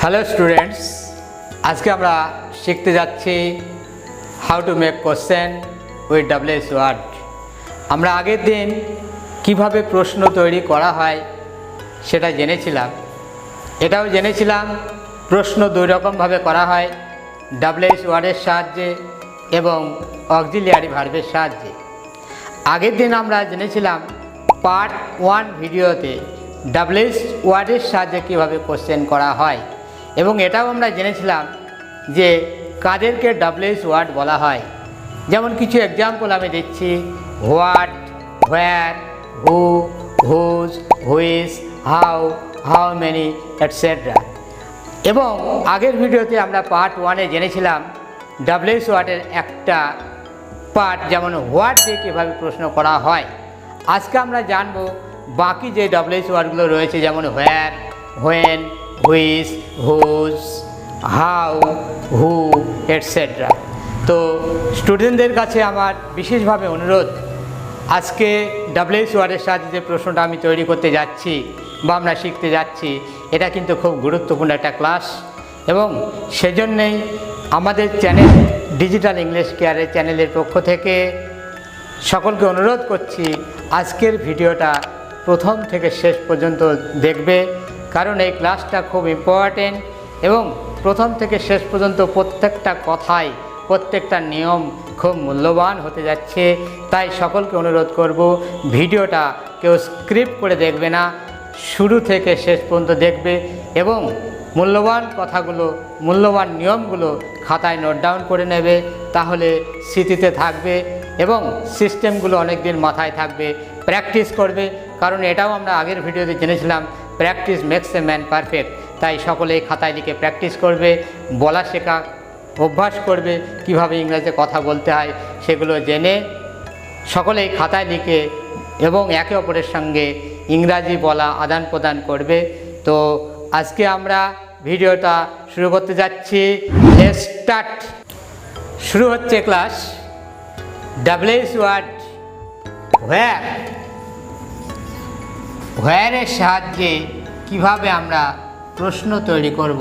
Hello students, আজকে আমরা শিখতে যাচ্ছি how to make question with WH word. আমরা আগের দিন কিভাবে প্রশ্ন তৈরি করা হয় সেটা জেনেছিলাম। এটাও জেনেছিলাম প্রশ্ন দুই রকমভাবে করা হয়, ডাব্লিউএস ওয়ার্ডের সাহায্যে এবং অক্সিলিয়ারি ভার্বের সাহায্যে। আগের দিন আমরা জেনেছিলাম পার্ট 1 ভিডিওতে ডাব্লিউএস ওয়ার্ডের সাহায্যে কীভাবে কোশ্চেন করা হয়, এবং এটাও আমরা জেনেছিলাম যে কাদেরকে ডাব্লিউএস ওয়ার্ড বলা হয়। যেমন কিছু এক্সাম্পল আমি দিচ্ছি: what, where, who, whose, which, how, how many, etcetera. এবং আগের ভিডিওতে আমরা পার্ট 1-এ জেনেছিলাম ডাব্লিউএস ওয়ার্ডের একটা পার্ট, যেমন হোয়াট দিয়ে কীভাবে প্রশ্ন করা হয়। আজকে আমরা জানবো বাকি যে ডাব্লিউএস ওয়ার্ডগুলো রয়েছে, যেমন where, when, which, whose, how, who, etcetera. তো স্টুডেন্টদের কাছে আমার বিশেষভাবে অনুরোধ, আজকে ডাব্লিউএস ওয়ার্ডের সাহায্যে যে প্রশ্নটা আমি তৈরি করতে যাচ্ছি বা আমরা শিখতে যাচ্ছি, এটা কিন্তু খুব গুরুত্বপূর্ণ একটা ক্লাস, এবং সেজন্যেই আমাদের চ্যানেল ডিজিটাল ইংলিশ কেয়ারের চ্যানেলের পক্ষ থেকে সকলকে অনুরোধ করছি আজকের ভিডিওটা প্রথম থেকে শেষ পর্যন্ত দেখবে, কারণ এই ক্লাসটা খুব ইম্পর্টেন্ট এবং প্রথম থেকে শেষ পর্যন্ত প্রত্যেকটা কথাই, প্রত্যেকটা নিয়ম খুব মূল্যবান হতে যাচ্ছে। তাই সকলকে অনুরোধ করব, ভিডিওটা কেউ স্ক্রিপ্ট করে দেখবে না, শুরু থেকে শেষ পর্যন্ত দেখবে এবং মূল্যবান কথাগুলো, মূল্যবান নিয়মগুলো খাতায় নোট ডাউন করে নেবে, তাহলে স্মৃতিতে থাকবে এবং সিস্টেমগুলো অনেক দিন মাথায় থাকবে। প্র্যাকটিস করবে, কারণ এটাও আমরা আগের ভিডিওতে জেনেছিলাম practice makes a man perfect. তাই সকলেই খাতায় লিখে প্র্যাকটিস করবে, বলা শেখা অভ্যাস করবে, কিভাবে ইংরেজিতে কথা বলতে হয় সেগুলো জেনে সকলেই খাতায় লিখে এবং একে অপরের সঙ্গে ইংরাজি বলা আদান প্রদান করবে। তো আজকে আমরা ভিডিওটা শুরু করতে যাচ্ছি। Let's start. শুরু হচ্ছে ক্লাস। ডাব্লিউএস ওয়ার্ড হোয়ার। হোয়ারের সাহায্যে কিভাবে আমরা প্রশ্ন তৈরি করব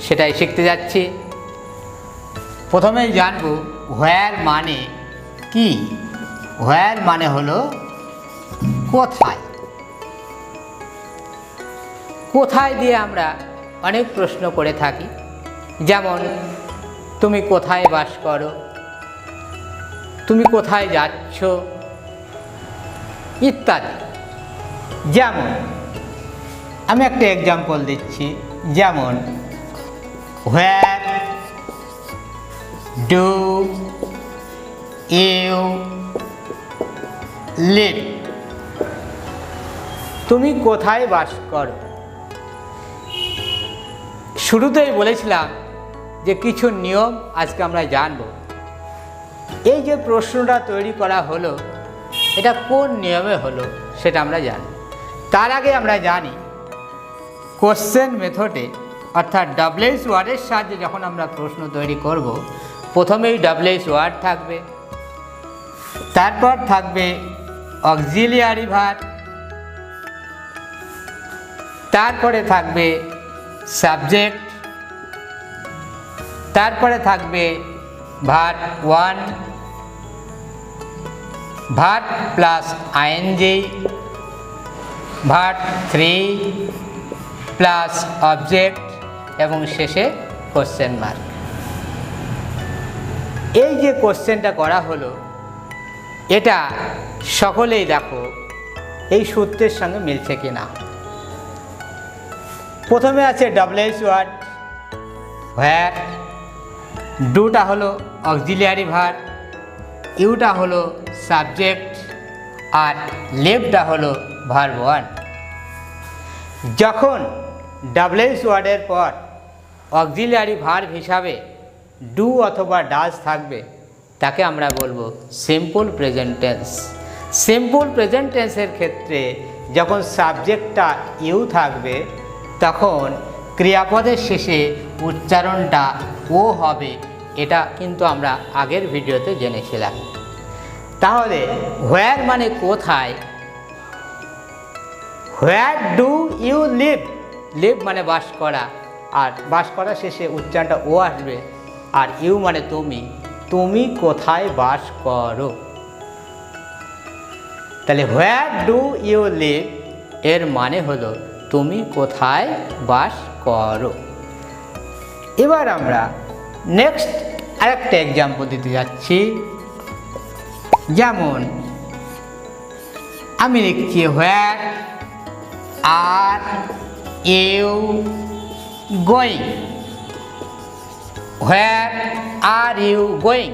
সেটাই শিখতে যাচ্ছি। প্রথমেই জানব হোয়ার মানে কি। হোয়ার মানে হলো কোথায়। কোথায় দিয়ে আমরা অনেক প্রশ্ন করে থাকি, যেমন তুমি কোথায় বাস করো, তুমি কোথায় যাচ্ছ, ইত্যাদি। যেমন আমি একটা এক্সাম্পল দিচ্ছি, যেমন হোয়ার ডু ইউ লিভ। তুমি কোথায় বাস করো। শুরুতেই বলেছিলাম যে কিছু নিয়ম আজকে আমরা জানব। এই যে প্রশ্নটা তৈরি করা হলো, এটা কোন নিয়মে হলো সেটা আমরা জানি। তার আগে আমরা জানি কোশ্চেন মেথডে, অর্থাৎ ডাব্লিউএস ওয়ার্ডের সাহায্যে যখন আমরা প্রশ্ন তৈরি করব, প্রথমেই ডাব্লিউএস ওয়ার্ড থাকবে, তারপর থাকবে অক্সিলিয়ারি ভার্ব, তারপরে থাকবে সাবজেক্ট, তারপরে থাকবে verb 1, verb plus ING, verb 3 plus object এবং শেষে কোশ্চেন মার্ক। এই যে কোশ্চেনটা করা হলো, এটা সকলেই দেখো এই সূত্রের সঙ্গে মিলছে কিনা। প্রথমে আছে ডাব্লিউএস ওয়ার্ড হোয়ার, ডুটা হলো অক্সিলিয়ারি ভার্ব, ইউটা হলো সাবজেক্ট, আর লিভটা হলো ভার্ব 1। যখন ডাব্লিউএস ওয়ার্ডের পর অক্সিলিয়ারি ভার্ব হিসাবে ডু অথবা ডাজ থাকবে, তাকে আমরা বলবো simple present tense. Simple present টেন্সের ক্ষেত্রে যখন সাবজেক্টটা ইউ থাকবে, তখন ক্রিয়াপদের শেষে উচ্চারণটা ও হবে। এটা কিন্তু আমরা আগের ভিডিওতে জেনেছিলাম। তাহলে হোয়ার মানে কোথায়, where do you live, live মানে বাস করা, আর বাস করার শেষে উচ্চারণটা ও আসবে, আর ইউ মানে তুমি, তুমি কোথায় বাস করো। তাহলে হোয়ার ডু ইউ লিভ এর মানে হলো তুমি কোথায় বাস করো। এবার আমরা নেক্সট আরেকটা এক্সাম্পল দিতে যাচ্ছি। যেমন আমি লিখছি where are you going, where are you going.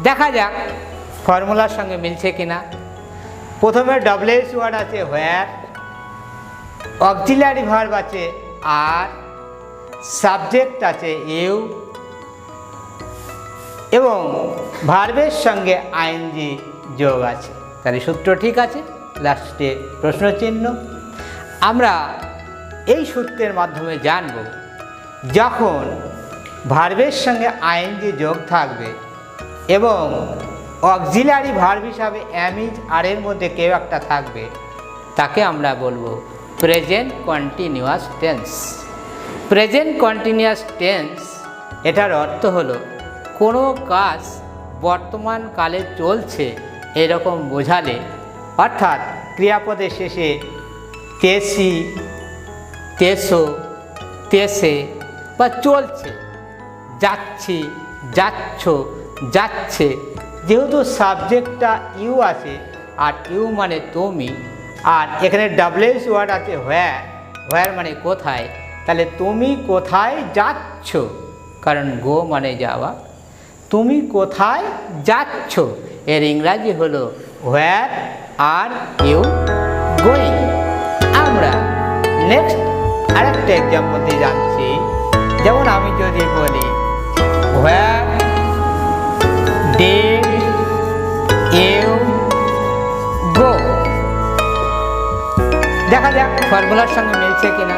দেখা যাক ফর্মুলার সঙ্গে মিলছে কিনা। প্রথমে ডব্লিউএস ওয়ার্ড আছে হোয়ার, অক্সিলারি ভার্ব আছে আর, সাবজেক্ট আছে ইউ এবং ভার্বের সঙ্গে আইএনজি যোগ আছে। তাহলে সূত্র ঠিক আছে, লাস্টে প্রশ্ন চিহ্ন। আমরা এই সূত্রের মাধ্যমে জানব যখন ভার্বের সঙ্গে আইএনজি যোগ থাকবে এবং অক্সিলারি ভার্ব হিসাবে অ্যাম ইজ আর এর মধ্যে কেউ একটা থাকবে, তাকে আমরা বলবো present continuous tense. Present continuous tense এটার অর্থ হলো কোনো কাজ বর্তমান কালে চলছে এরকম বোঝালে, অর্থাৎ ক্রিয়াপদের শেষে তেসি, তেসো, তেসে বা চলছে, যাচ্ছি, যাচ্ছ, যাচ্ছে, যেহেতু সাবজেক্টটা ইউ আছে আর ইউ মানে তুমি, আর এখানে ডব্লিউএস ওয়ার্ড আছে হোয়ার, হোয়ার মানে কোথায়, তাহলে তুমি কোথায় যাচ্ছ, কারণ গো মানে যাওয়া, তুমি কোথায় যাচ্ছ এর ইংরাজি হলো হোয়ার আর ইউ গোয়িং। আমরা নেক্সট আরেকটা এক্সাম্পল দিয়ে যাচ্ছি। যেমন আমি যদি বলি হোয়ার ডিড ইউ গো, দেখা যাক ফর্মুলার সঙ্গে মিলছে কিনা।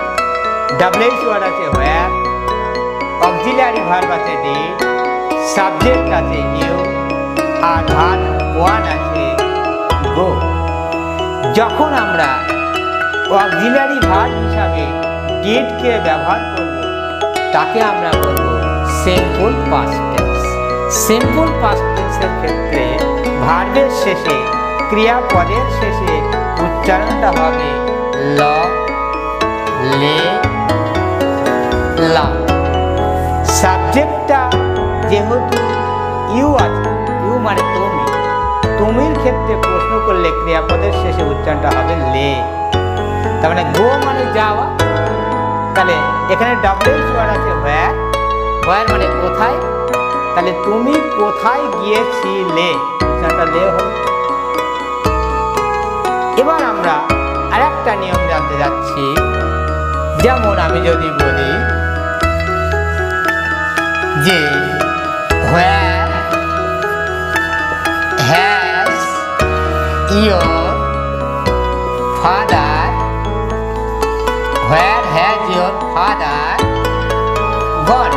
ডব্লিউএস ওয়ার্ড আছে হোয়ার, অক্সিলারি ভার্ব আছে ডিড, সাবজেক্ট আছে ইউ আর ভার্ব ওয়ান আছে গো। যখন আমরা অক্সিলারি ভার্ব হিসাবে ডিডকে ব্যবহার করব, তাকে আমরা বলবো simple past tense. Simple past টেন্সের ক্ষেত্রে ভার্বের শেষে, ক্রিয়াপদের শেষে উচ্চারণটা হবে ল, লে, লা। সাবজেক্টটা যেহেতু ইউ আছে, ইউ মানে তুমি, তুমির ক্ষেত্রে প্রশ্ন করলে ক্রিয়াপদের শেষে উচ্চারণটা হবে লে। তার মানে গো মানে যাওয়া, তাহলে এখানে ডব্লিউএস ওয়ার্ড আছে হোয়ার, হোয়ার মানে কোথায়, তাহলে তুমি কোথায় গিয়েছিলে, উচ্চারণটা লে হবে। এবার আমরা আরেকটা নিয়ম জানতে যাচ্ছি। যেমন আমি যদি বলি যে where has your father, where has your father gone,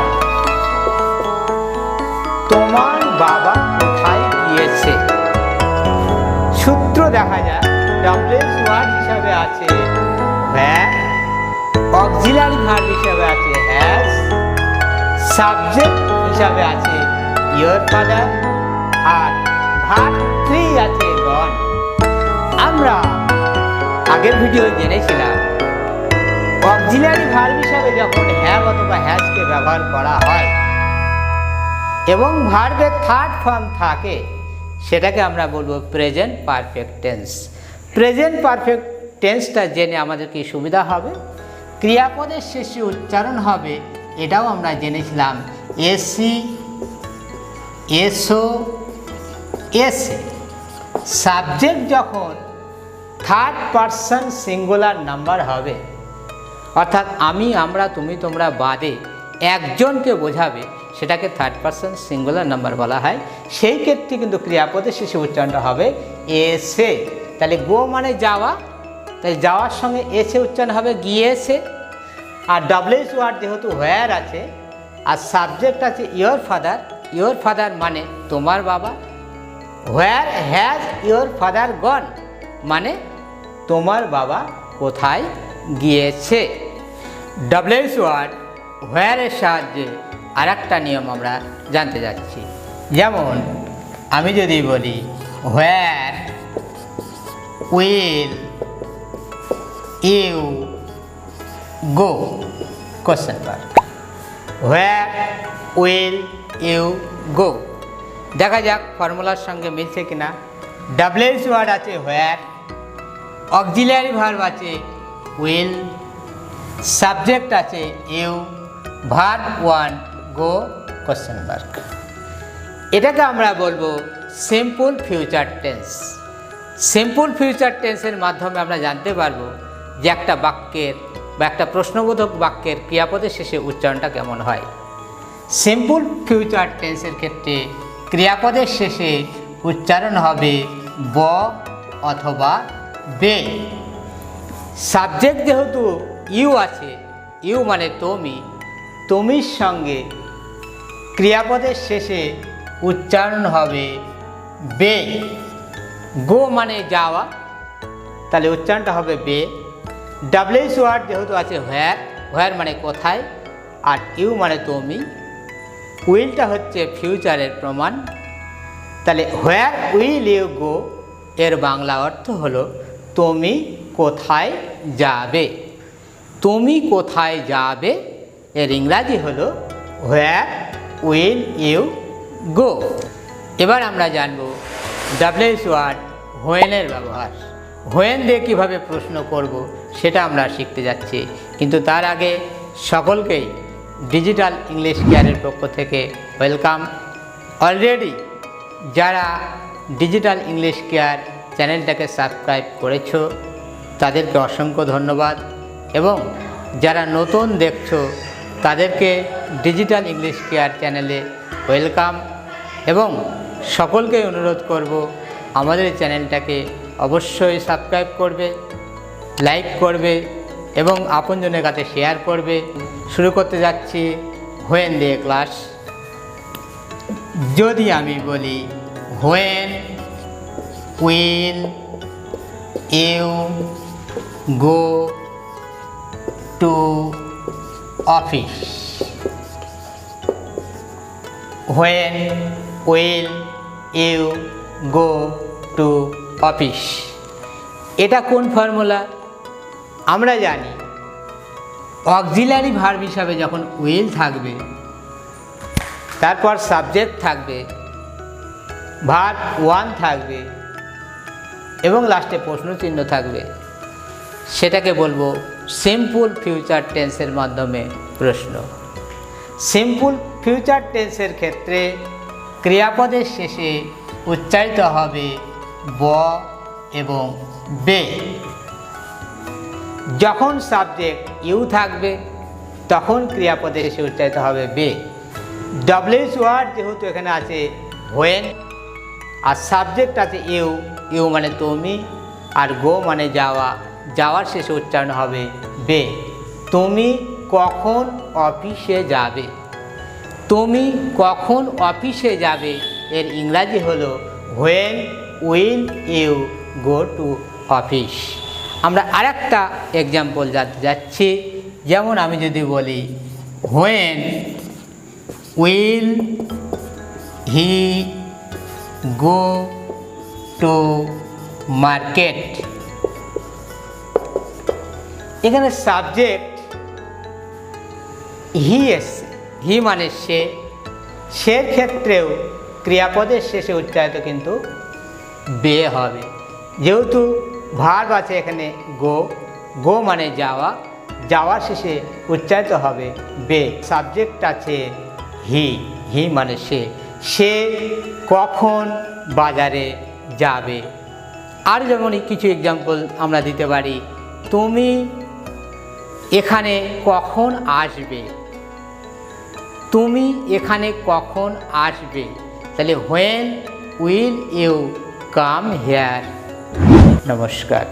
তোমার বাবা কোথায় গিয়েছে। সূত্র দেখা যায় ডব্লিউএস ওয়ার্ড হিসাবে আছে হোয়ার, অক্সিলারি ভার্ব হিসাবে আছে হ্যাজ, সাবজেক্ট হিসাবে আছে ইয়োর ফাদার আর ভার্ব 3 আছে গন। আমরা আগের ভিডিও জেনেছিলাম অক্সিলারি ভার্ব হিসাবে যখন হ্যাভ অথবা হ্যাজকে ব্যবহার করা হয় এবং ভার্বের থার্ড ফর্ম থাকে, সেটাকে আমরা বলবো present perfect tense. Present perfect টেন্সটা জেনে আমাদের কি সুবিধা হবে, ক্রিয়াপদের শেষে উচ্চারণ হবে, এটাও আমরা জেনেছিলাম এসি, এসো, এসে। সাবজেক্ট যখন থার্ড পারসন সিঙ্গুলার নাম্বার হবে, অর্থাৎ আমি, আমরা, তুমি, তোমরা বাদে একজনকে বোঝাবে, সেটাকে থার্ড পারসন সিঙ্গুলার নাম্বার বলা হয়। সেই ক্ষেত্রে কিন্তু ক্রিয়াপদের শেষে উচ্চারণটা হবে এসে। তাহলে গো মানে যাওয়া, তাই যাওয়ার সঙ্গে এসে উচ্চারণ হবে গিয়েছে। আর ডব্লিউএস ওয়ার্ড যেহেতু হোয়ার আছে আর সাবজেক্ট আছে ইয়োর ফাদার, ইয়োর ফাদার মানে তোমার বাবা, হোয়ার হ্যাজ ইয়োর ফাদার গন মানে তোমার বাবা কোথায় গিয়েছে। ডব্লিউএস ওয়ার্ড হোয়ারের সাহায্যে আর একটা নিয়ম আমরা জানতে যাচ্ছি। যেমন আমি যদি বলি where will you go question mark, where will you go. দেখা যাক ফর্মুলার সঙ্গে মিলছে কিনা। ডাব্লিউএস ওয়ার্ড আছে হোয়ার, অক্সিলিয়ারি ভার্ব আছে উইল, সাবজেক্ট আছে you, verb one go question mark. এটাকে আমরা বলবো simple future tense. Simple future টেন্সের মাধ্যমে আমরা জানতে পারবো যে একটা বাক্যের বা একটা প্রশ্নবোধক বাক্যের ক্রিয়াপদের শেষে উচ্চারণটা কেমন হয়। সিম্পল ফিউচার টেন্সের ক্ষেত্রে ক্রিয়াপদের শেষে উচ্চারণ হবে ব অথবা বে। সাবজেক্ট যেহেতু ইউ আছে, ইউ মানে তুমি, তুমির সঙ্গে ক্রিয়াপদের শেষে উচ্চারণ হবে বে। গো মানে যাওয়া, তাহলে উচ্চারণটা হবে বে। ডাব্লিউএস ওয়ার্ড যেহেতু আছে হোয়ার, হোয়ার মানে কোথায়, আর ইউ মানে তুমি, উইলটা হচ্ছে ফিউচারের প্রমাণ, তাহলে হোয়ার উইল ইউ গো এর বাংলা অর্থ হলো তুমি কোথায় যাবে। তুমি কোথায় যাবে এর ইংরাজি হলো হোয়ার উইল ইউ গো। এবার আমরা জানব ডাব্লিউএস ওয়ার্ড হোয়েনের ব্যবহার। হোয়েন দিয়ে কীভাবে প্রশ্ন করব সেটা আমরা শিখতে যাচ্ছি, কিন্তু তার আগে সকলকেই ডিজিটাল ইংলিশ কেয়ারের পক্ষ থেকে ওয়েলকাম। অলরেডি যারা ডিজিটাল ইংলিশ কেয়ার চ্যানেলটাকে সাবস্ক্রাইব করেছো তাদেরকে অসংখ্য ধন্যবাদ, এবং যারা নতুন দেখছো তাদেরকে ডিজিটাল ইংলিশ কেয়ার চ্যানেলে ওয়েলকাম। এবং সকলকে অনুরোধ করব আমাদের চ্যানেলটাকে অবশ্যই সাবস্ক্রাইব করবে, লাইক করবে এবং আপনজনের কাছে শেয়ার করবে। শুরু করতে যাচ্ছি হোয়েন দিয়ে ক্লাস। যদি আমি বলি when will you go to office, when will you go to office. এটা কোন ফর্মুলা? আমরা জানি অক্সিলারি ভার্ব হিসাবে যখন উইল থাকবে, তারপর সাবজেক্ট থাকবে, ভার্ব ওয়ান থাকবে এবং লাস্টে প্রশ্নচিহ্ন থাকবে, সেটাকে বলবো সিম্পল ফিউচার টেন্সের মাধ্যমে প্রশ্ন। সিম্পল ফিউচার টেন্সের ক্ষেত্রে ক্রিয়াপদের শেষে উচ্চারিত হবে ব এবং বে। যখন সাবজেক্ট ইউ থাকবে তখন ক্রিয়াপদের শেষে উচ্চারিত হবে বে। ডাব্লিউএস ওয়ার্ড যেহেতু এখানে আছে হোয়েন, আর সাবজেক্ট আছে ইউ, ইউ মানে তুমি, আর গো মানে যাওয়া, যাওয়ার শেষে উচ্চারণ হবে বে। তুমি কখন অফিসে যাবে? তুমি কখন অফিসে যাবে এর ইংরাজি হলো when will you go to office. আমরা আরেকটা এক্সাম্পল জানতে যাচ্ছি। যেমন আমি যদি বলি when will he go to market, এখানে সাবজেক্ট হি এসছে, হি মানে সে, সের ক্ষেত্রেও ক্রিয়াপদের শেষে উচ্চারিত কিন্তু বে হবে। যেহেতু ভার্ব আছে এখানে গো, গো মানে যাওয়া, যাওয়ার শেষে উচ্চারিত হবে বে। সাবজেক্ট আছে হি, হি মানে সে, সে কখন বাজারে যাবে। আর যেমন কিছু এক্সাম্পল আমরা দিতে পারি, তুমি এখানে কখন আসবে? তুমি এখানে কখন আসবে? তাহলে when will you come here. নমস্কার।